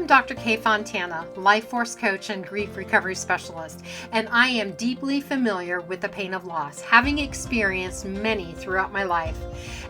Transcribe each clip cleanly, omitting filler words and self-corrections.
am Dr. Kay Fontana, life force coach and grief recovery specialist, and I am deeply familiar with the pain of loss, having experienced many throughout my life.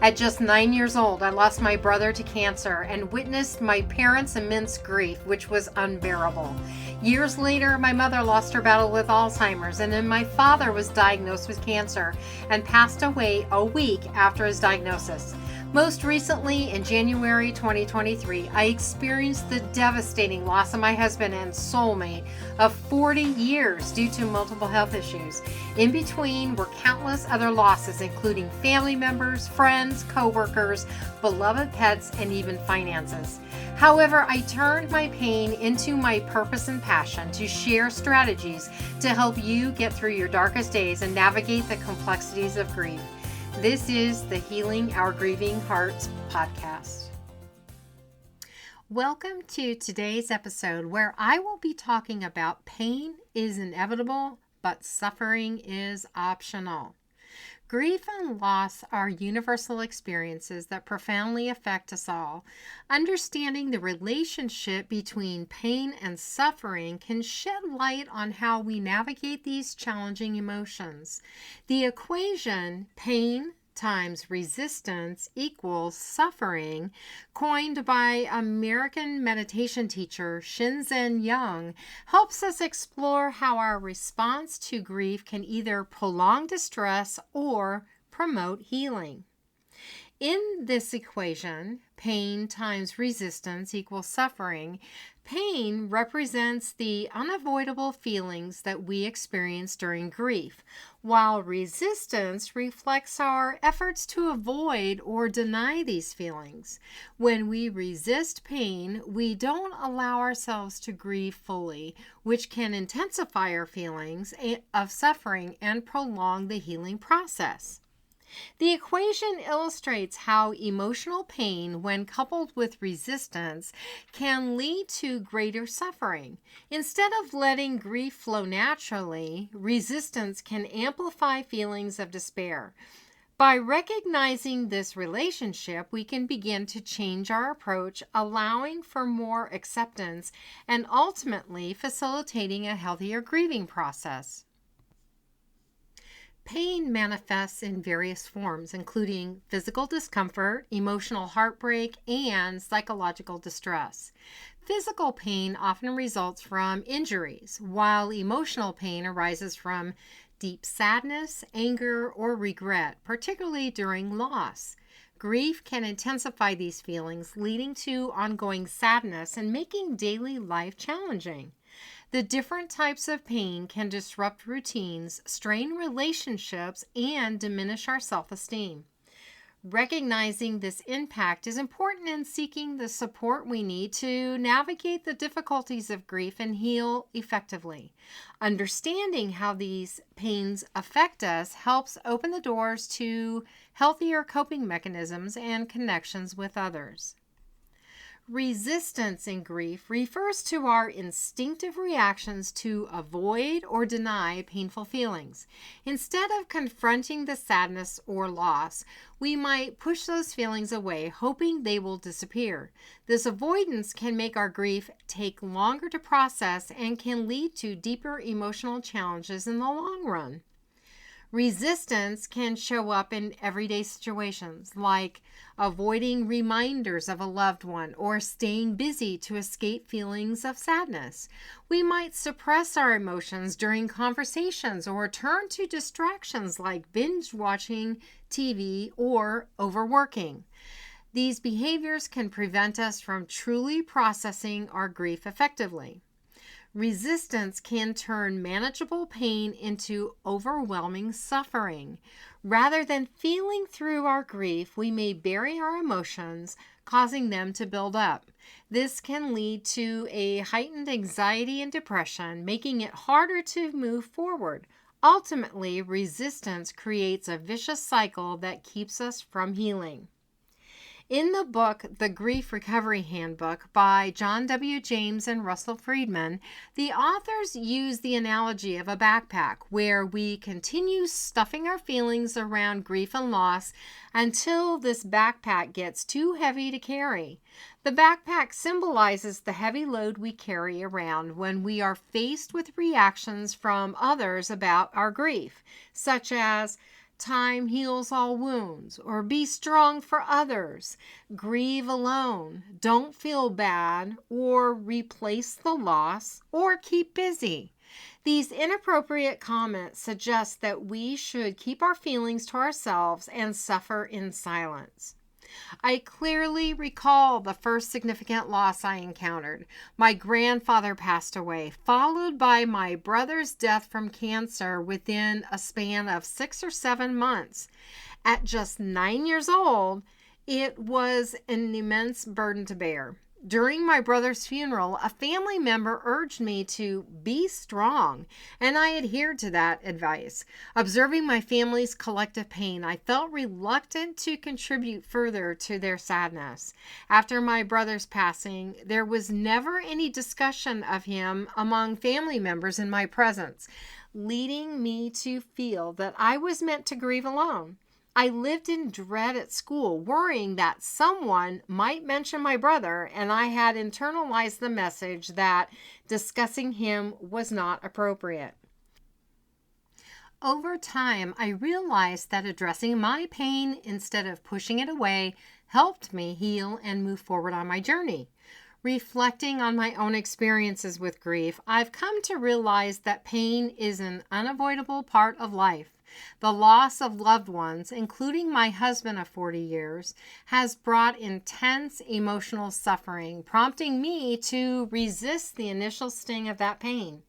At just 9 years old, I lost my brother to cancer and witnessed my parents' immense grief, which was unbearable. Years later, my mother lost her battle with Alzheimer's, and then my father was diagnosed with cancer and passed away a week after his diagnosis. Most recently, in January 2023, I experienced the devastating loss of my husband and soulmate of 40 years due to multiple health issues. In between were countless other losses, including family members, friends, co-workers, beloved pets, and even finances. However, I turned my pain into my purpose and passion to share strategies to help you get through your darkest days and navigate the complexities of grief. This is the Healing Our Grieving Hearts podcast. Welcome to today's episode where I will be talking about pain is inevitable, but suffering is optional. Grief and loss are universal experiences that profoundly affect us all. Understanding the relationship between pain and suffering can shed light on how we navigate these challenging emotions. The equation pain times resistance equals suffering, coined by American meditation teacher Shinzen Young, helps us explore how our response to grief can either prolong distress or promote healing. In this equation, pain times resistance equals suffering. Pain represents the unavoidable feelings that we experience during grief, while resistance reflects our efforts to avoid or deny these feelings. When we resist pain, we don't allow ourselves to grieve fully, which can intensify our feelings of suffering and prolong the healing process. The equation illustrates how emotional pain, when coupled with resistance, can lead to greater suffering. Instead of letting grief flow naturally, resistance can amplify feelings of despair. By recognizing this relationship, we can begin to change our approach, allowing for more acceptance and ultimately facilitating a healthier grieving process. Pain manifests in various forms, including physical discomfort, emotional heartbreak, and psychological distress. Physical pain often results from injuries, while emotional pain arises from deep sadness, anger, or regret, particularly during loss. Grief can intensify these feelings, leading to ongoing sadness and making daily life challenging. The different types of pain can disrupt routines, strain relationships, and diminish our self-esteem. Recognizing this impact is important in seeking the support we need to navigate the difficulties of grief and heal effectively. Understanding how these pains affect us helps open the doors to healthier coping mechanisms and connections with others. Resistance in grief refers to our instinctive reactions to avoid or deny painful feelings. Instead of confronting the sadness or loss, we might push those feelings away, hoping they will disappear. This avoidance can make our grief take longer to process and can lead to deeper emotional challenges in the long run. Resistance can show up in everyday situations, like avoiding reminders of a loved one or staying busy to escape feelings of sadness. We might suppress our emotions during conversations or turn to distractions like binge watching TV or overworking. These behaviors can prevent us from truly processing our grief effectively. Resistance can turn manageable pain into overwhelming suffering. Rather than feeling through our grief, we may bury our emotions, causing them to build up. This can lead to a heightened anxiety and depression, making it harder to move forward. Ultimately, resistance creates a vicious cycle that keeps us from healing. In the book, The Grief Recovery Handbook by John W. James and Russell Friedman, the authors use the analogy of a backpack where we continue stuffing our feelings around grief and loss until this backpack gets too heavy to carry. The backpack symbolizes the heavy load we carry around when we are faced with reactions from others about our grief, such as time heals all wounds, or be strong for others, grieve alone, don't feel bad, or replace the loss, or keep busy. These inappropriate comments suggest that we should keep our feelings to ourselves and suffer in silence. I clearly recall the first significant loss I encountered. My grandfather passed away, followed by my brother's death from cancer within a span of 6 or 7 months. At just 9 years old, it was an immense burden to bear. During my brother's funeral, a family member urged me to be strong, and I adhered to that advice. Observing my family's collective pain, I felt reluctant to contribute further to their sadness. After my brother's passing, there was never any discussion of him among family members in my presence, leading me to feel that I was meant to grieve alone. I lived in dread at school, worrying that someone might mention my brother, and I had internalized the message that discussing him was not appropriate. Over time, I realized that addressing my pain instead of pushing it away helped me heal and move forward on my journey. Reflecting on my own experiences with grief, I've come to realize that pain is an unavoidable part of life. The loss of loved ones, including my husband of 40 years, has brought intense emotional suffering, prompting me to resist the initial sting of that pain.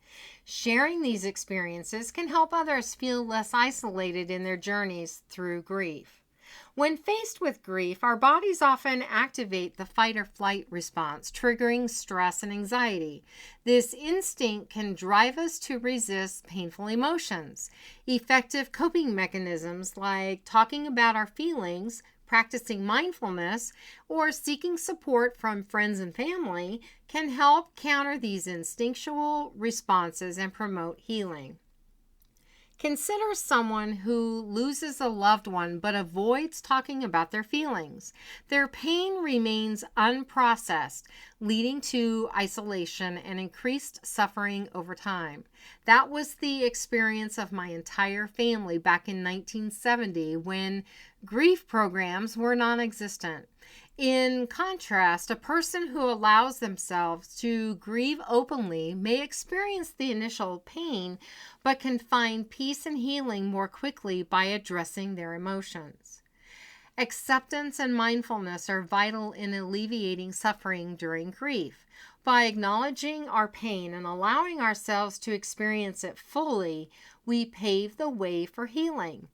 Sharing these experiences can help others feel less isolated in their journeys through grief. When faced with grief, our bodies often activate the fight or flight response, triggering stress and anxiety. This instinct can drive us to resist painful emotions. Effective coping mechanisms like talking about our feelings, practicing mindfulness, or seeking support from friends and family can help counter these instinctual responses and promote healing. Consider someone who loses a loved one but avoids talking about their feelings. Their pain remains unprocessed, leading to isolation and increased suffering over time. That was the experience of my entire family back in 1970 when grief programs were non-existent. In contrast, a person who allows themselves to grieve openly may experience the initial pain, but can find peace and healing more quickly by addressing their emotions. Acceptance and mindfulness are vital in alleviating suffering during grief. By acknowledging our pain and allowing ourselves to experience it fully, we pave the way for healing.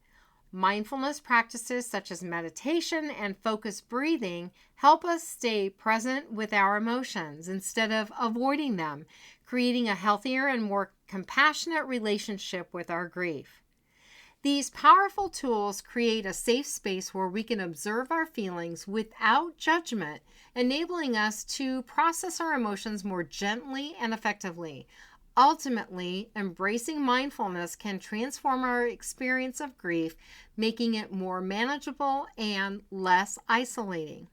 Mindfulness practices such as meditation and focused breathing help us stay present with our emotions instead of avoiding them, creating a healthier and more compassionate relationship with our grief. These powerful tools create a safe space where we can observe our feelings without judgment, enabling us to process our emotions more gently and effectively. Ultimately, embracing mindfulness can transform our experience of grief, making it more manageable and less isolating.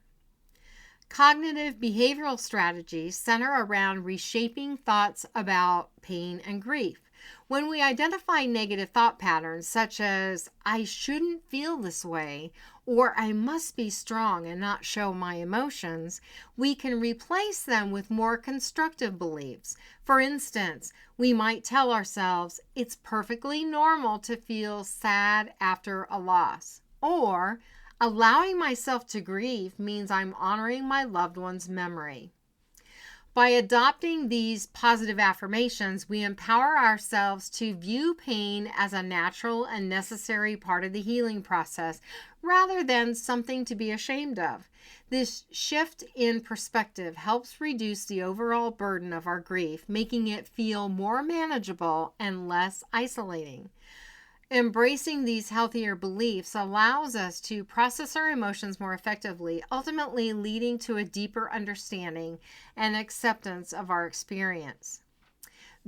Cognitive behavioral strategies center around reshaping thoughts about pain and grief. When we identify negative thought patterns such as, I shouldn't feel this way, or I must be strong and not show my emotions, we can replace them with more constructive beliefs. For instance, we might tell ourselves, it's perfectly normal to feel sad after a loss, or allowing myself to grieve means I'm honoring my loved one's memory. By adopting these positive affirmations, we empower ourselves to view pain as a natural and necessary part of the healing process rather than something to be ashamed of. This shift in perspective helps reduce the overall burden of our grief, making it feel more manageable and less isolating. Embracing these healthier beliefs allows us to process our emotions more effectively, ultimately leading to a deeper understanding and acceptance of our experience.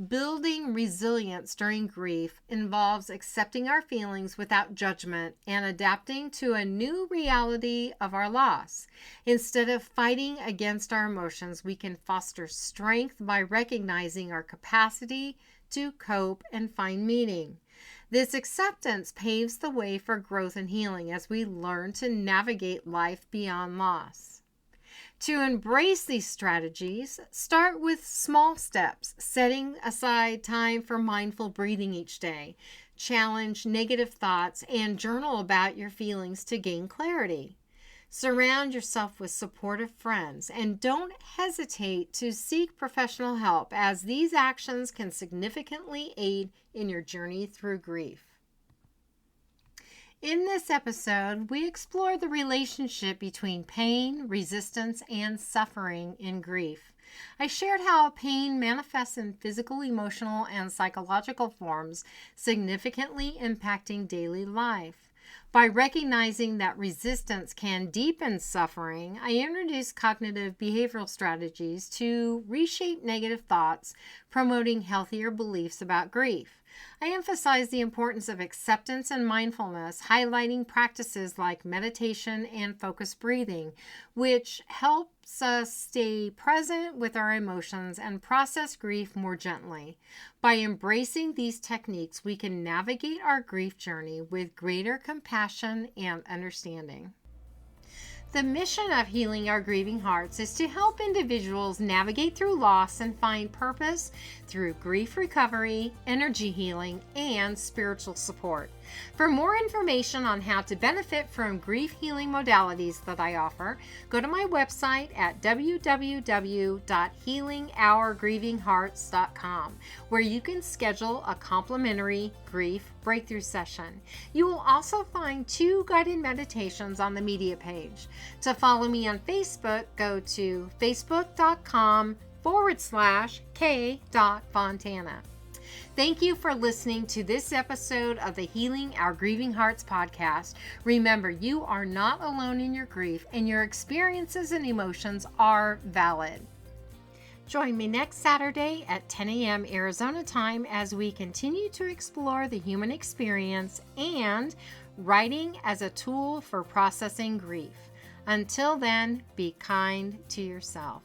Building resilience during grief involves accepting our feelings without judgment and adapting to a new reality of our loss. Instead of fighting against our emotions, we can foster strength by recognizing our capacity to cope and find meaning. This acceptance paves the way for growth and healing as we learn to navigate life beyond loss. To embrace these strategies, start with small steps, setting aside time for mindful breathing each day. Challenge negative thoughts and journal about your feelings to gain clarity. Surround yourself with supportive friends and don't hesitate to seek professional help, as these actions can significantly aid in your journey through grief. In this episode, we explore the relationship between pain, resistance, and suffering in grief. I shared how pain manifests in physical, emotional, and psychological forms, significantly impacting daily life. By recognizing that resistance can deepen suffering, I introduced cognitive behavioral strategies to reshape negative thoughts, promoting healthier beliefs about grief. I emphasize the importance of acceptance and mindfulness, highlighting practices like meditation and focused breathing, which helps us stay present with our emotions and process grief more gently. By embracing these techniques, we can navigate our grief journey with greater compassion and understanding. The mission of Healing Our Grieving Hearts is to help individuals navigate through loss and find purpose through grief recovery, energy healing, and spiritual support. For more information on how to benefit from grief healing modalities that I offer, go to my website at www.healingourgrievinghearts.com, where you can schedule a complimentary grief breakthrough session. You will also find 2 guided meditations on the media page. To follow me on Facebook, go to facebook.com/k.fontana. Thank you for listening to this episode of the Healing Our Grieving Hearts podcast. Remember, you are not alone in your grief, and your experiences and emotions are valid. Join me next Saturday at 10 a.m. Arizona time as we continue to explore the human experience and writing as a tool for processing grief. Until then, be kind to yourself.